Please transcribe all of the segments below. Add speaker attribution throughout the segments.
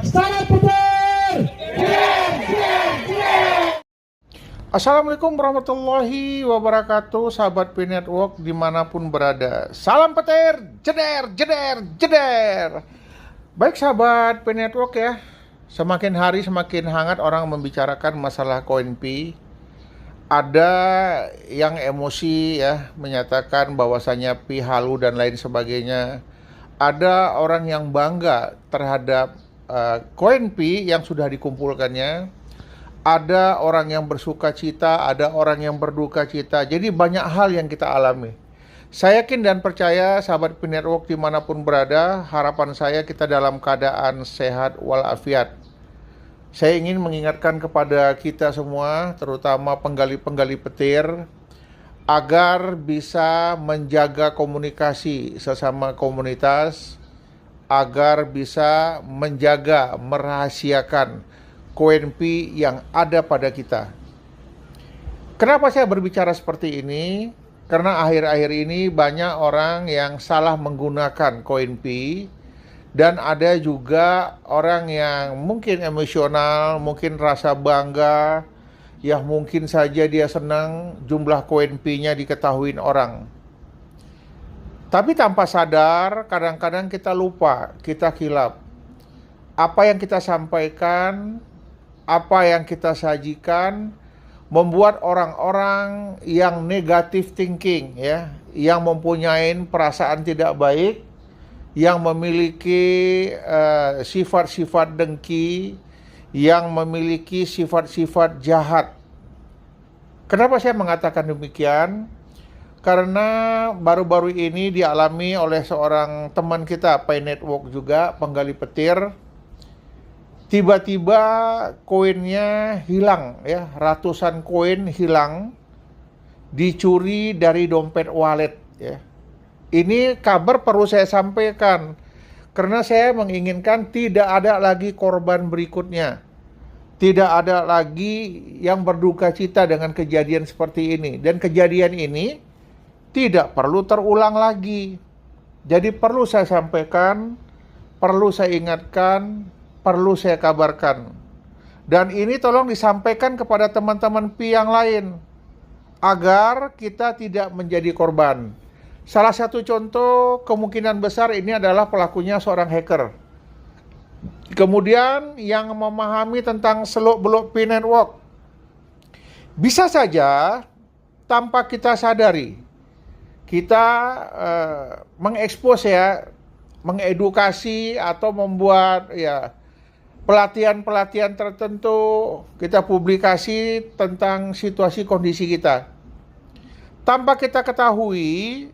Speaker 1: Salam putar.
Speaker 2: Assalamualaikum warahmatullahi wabarakatuh, sahabat P Network dimanapun berada. Salam petir, jeder, jeder, jeder. Baik sahabat P Network ya, semakin hari semakin hangat orang membicarakan masalah koin Pi. Ada yang emosi ya, menyatakan bahwasanya Pi halu dan lain sebagainya. Ada orang yang bangga terhadap koin Pi yang sudah dikumpulkannya. Ada orang yang bersuka cita, ada orang yang berduka cita. Jadi banyak hal yang kita alami. Saya yakin dan percaya sahabat P Network dimanapun berada, harapan saya kita dalam keadaan sehat walafiat. Saya ingin mengingatkan kepada kita semua, terutama penggali-penggali petir, agar bisa menjaga komunikasi sesama komunitas, agar bisa menjaga, merahasiakan koin Pi yang ada pada kita. Kenapa saya berbicara seperti ini? Karena akhir-akhir ini banyak orang yang salah menggunakan koin Pi, dan ada juga orang yang mungkin emosional, mungkin rasa bangga, ya mungkin saja dia senang jumlah koin Pi-nya diketahui orang. Tapi tanpa sadar, kadang-kadang kita lupa, kita khilaf. Apa yang kita sampaikan, apa yang kita sajikan membuat orang-orang yang negatif thinking ya, yang mempunyai perasaan tidak baik, yang memiliki sifat-sifat dengki, yang memiliki sifat-sifat jahat. Kenapa saya mengatakan demikian? Karena baru-baru ini dialami oleh seorang teman kita P Network juga, penggali petir. Tiba-tiba koinnya hilang ya, ratusan koin hilang, dicuri dari dompet wallet ya. Ini kabar perlu saya sampaikan karena saya menginginkan tidak ada lagi korban berikutnya. Tidak ada lagi yang berduka cita dengan kejadian seperti ini, dan kejadian ini tidak perlu terulang lagi. Jadi perlu saya sampaikan, perlu saya ingatkan, perlu saya kabarkan. Dan ini tolong disampaikan kepada teman-teman Pi yang lain, agar kita tidak menjadi korban. Salah satu contoh kemungkinan besar ini adalah pelakunya seorang hacker. Kemudian yang memahami tentang seluk-beluk P Network. Bisa saja tanpa kita sadari, kita mengekspos ya, mengedukasi atau membuat ya pelatihan-pelatihan tertentu, kita publikasi tentang situasi kondisi kita. Tanpa kita ketahui,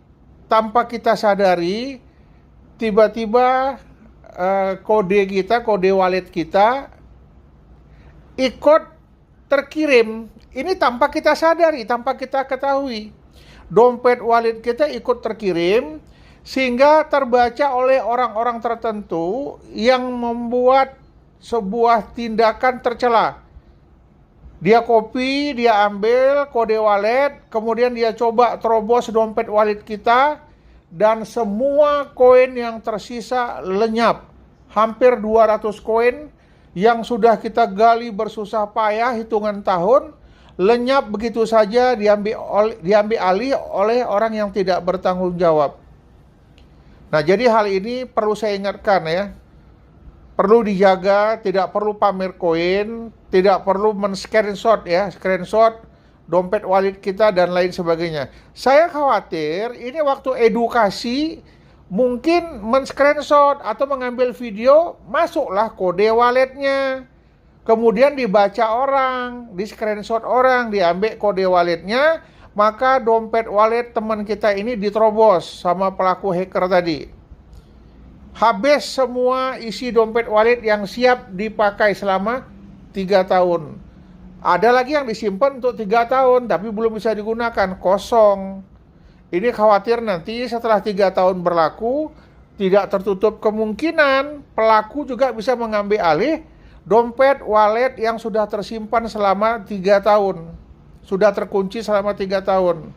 Speaker 2: tanpa kita sadari, tiba-tiba kode kita, kode wallet kita ikut terkirim. Ini tanpa kita sadari, tanpa kita ketahui. Dompet wallet kita ikut terkirim, sehingga terbaca oleh orang-orang tertentu yang membuat sebuah tindakan tercela. Dia copy, dia ambil kode wallet, kemudian dia coba terobos dompet wallet kita, dan semua koin yang tersisa lenyap. Hampir 200 koin yang sudah kita gali bersusah payah hitungan tahun, lenyap begitu saja, diambil alih oleh orang yang tidak bertanggung jawab. Nah, jadi hal ini perlu saya ingatkan ya. Perlu dijaga, tidak perlu pamer koin, tidak perlu men-screenshot ya, screenshot dompet wallet kita dan lain sebagainya. Saya khawatir ini waktu edukasi mungkin men-screenshot atau mengambil video, masuklah kode walletnya. Kemudian dibaca orang, di-screenshot orang, diambil kode walletnya, maka dompet wallet teman kita ini diterobos sama pelaku hacker tadi. Habis semua isi dompet wallet yang siap dipakai selama 3 tahun. Ada lagi yang disimpan untuk 3 tahun tapi belum bisa digunakan, kosong. Ini khawatir nanti setelah 3 tahun berlaku, tidak tertutup kemungkinan pelaku juga bisa mengambil alih dompet wallet yang sudah tersimpan selama 3 tahun. Sudah terkunci selama 3 tahun.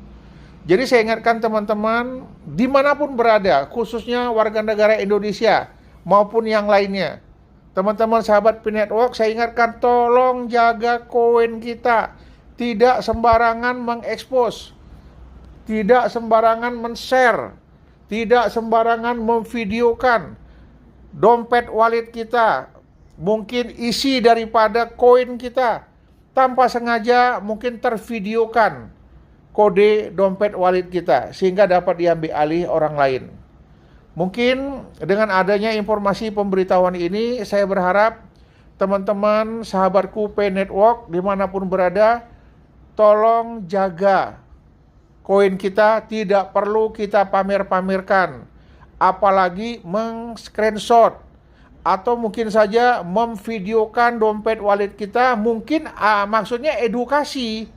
Speaker 2: Jadi saya ingatkan teman-teman dimanapun berada, khususnya warga negara Indonesia maupun yang lainnya, Teman-teman sahabat P Network, saya ingatkan tolong jaga koin kita. Tidak sembarangan mengekspos, tidak sembarangan men-share, tidak sembarangan memvideokan dompet wallet kita. Mungkin isi daripada koin kita tanpa sengaja mungkin tervideokan kode dompet wallet kita sehingga dapat diambil alih orang lain. Mungkin dengan adanya informasi pemberitahuan ini, saya berharap teman-teman sahabatku P Network dimanapun berada, tolong jaga koin kita, tidak perlu kita pamer-pamerkan, apalagi meng-screenshot atau mungkin saja memvideokan dompet wallet kita. Mungkin maksudnya edukasi,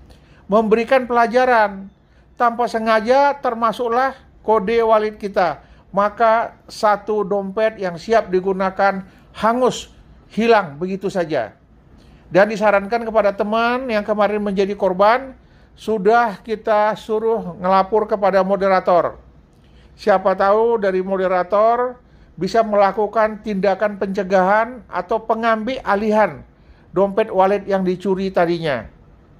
Speaker 2: memberikan pelajaran, tanpa sengaja termasuklah kode wallet kita, maka satu dompet yang siap digunakan hangus, hilang begitu saja. Dan disarankan kepada teman yang kemarin menjadi korban, sudah kita suruh ngelapor kepada moderator. Siapa tahu dari moderator bisa melakukan tindakan pencegahan atau pengambil alihan dompet wallet yang dicuri tadinya.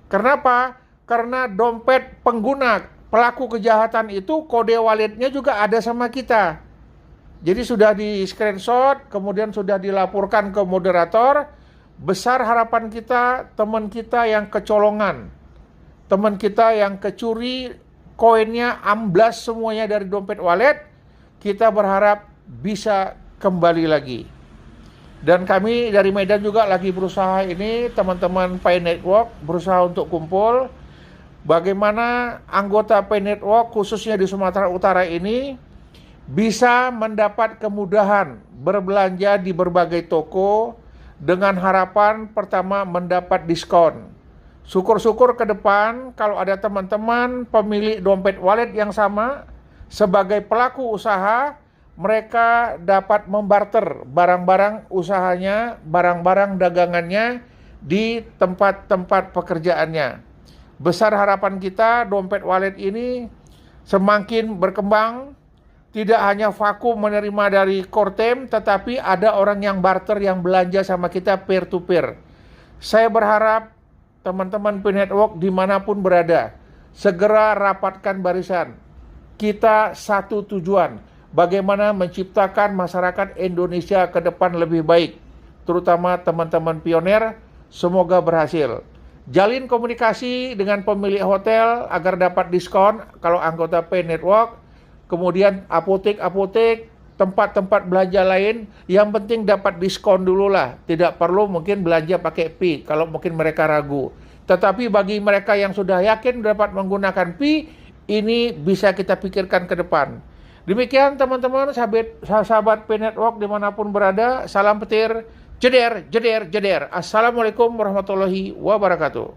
Speaker 2: Kenapa? Karena dompet pengguna pelaku kejahatan itu kode walletnya juga ada sama kita. Jadi sudah di screenshot, kemudian sudah dilaporkan ke moderator. Besar harapan kita teman kita yang kecolongan, teman kita yang kecuri koinnya amblas semuanya dari dompet wallet, kita berharap bisa kembali lagi. Dan kami dari Medan juga lagi berusaha ini, teman-teman P Network berusaha untuk kumpul bagaimana anggota P Network khususnya di Sumatera Utara ini bisa mendapat kemudahan berbelanja di berbagai toko dengan harapan pertama mendapat diskon. Syukur-syukur ke depan kalau ada teman-teman pemilik dompet wallet yang sama sebagai pelaku usaha, mereka dapat membarter barang-barang usahanya, barang-barang dagangannya di tempat-tempat pekerjaannya. Besar harapan kita dompet wallet ini semakin berkembang, tidak hanya vakum menerima dari Kortem, tetapi ada orang yang barter, yang belanja sama kita peer to peer. Saya berharap teman-teman P Network dimanapun berada, segera rapatkan barisan. Kita satu tujuan, bagaimana menciptakan masyarakat Indonesia ke depan lebih baik, terutama teman-teman pioner. Semoga berhasil. Jalin komunikasi dengan pemilik hotel agar dapat diskon kalau anggota P Network. Kemudian apotek-apotek, tempat-tempat belanja lain, yang penting dapat diskon dulu lah. Tidak perlu mungkin belanja pakai Pi kalau mungkin mereka ragu. Tetapi bagi mereka yang sudah yakin dapat menggunakan Pi, ini bisa kita pikirkan ke depan. Demikian teman-teman sahabat P Network dimanapun berada, salam petir, jeder, jeder, jeder. Assalamualaikum warahmatullahi wabarakatuh.